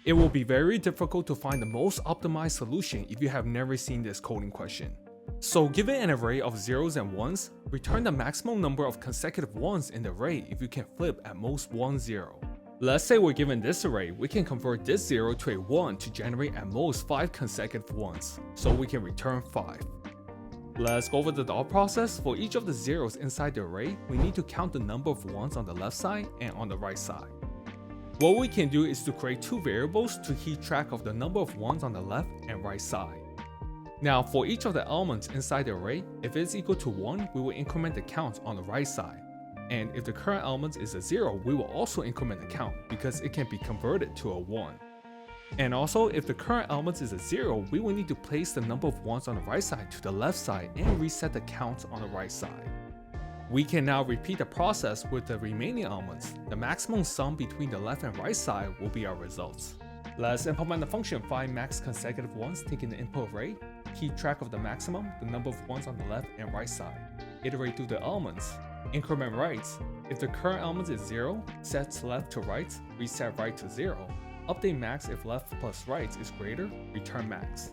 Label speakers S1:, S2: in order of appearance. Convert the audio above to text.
S1: It will be very difficult to find the most optimized solution if you have never seen this coding question. So given an array of zeros and ones, return the maximum number of consecutive ones in the array if you can flip at most 1 0. Let's say we're given this array, we can convert this 0 to a 1 to generate at most 5 consecutive ones, so we can return 5. Let's go over the thought process. For each of the zeros inside the array, we need to count the number of ones on the left side and on the right side. What we can do is to create two variables to keep track of the number of ones on the left and right side. Now for each of the elements inside the array, if it's equal to 1, we will increment the count on the right side. And if the current element is a 0, we will also increment the count because it can be converted to a 1. And also, if the current element is a 0, we will need to place the number of ones on the right side to the left side and reset the count on the right side. We can now repeat the process with the remaining elements. The maximum sum between the left and right side will be our results. Let's implement the function find max consecutive ones taking the input array, keep track of the maximum, the number of ones on the left and right side, iterate through the elements, increment right. If the current element is 0, set left to right, reset right to 0, update max if left plus right is greater, return max.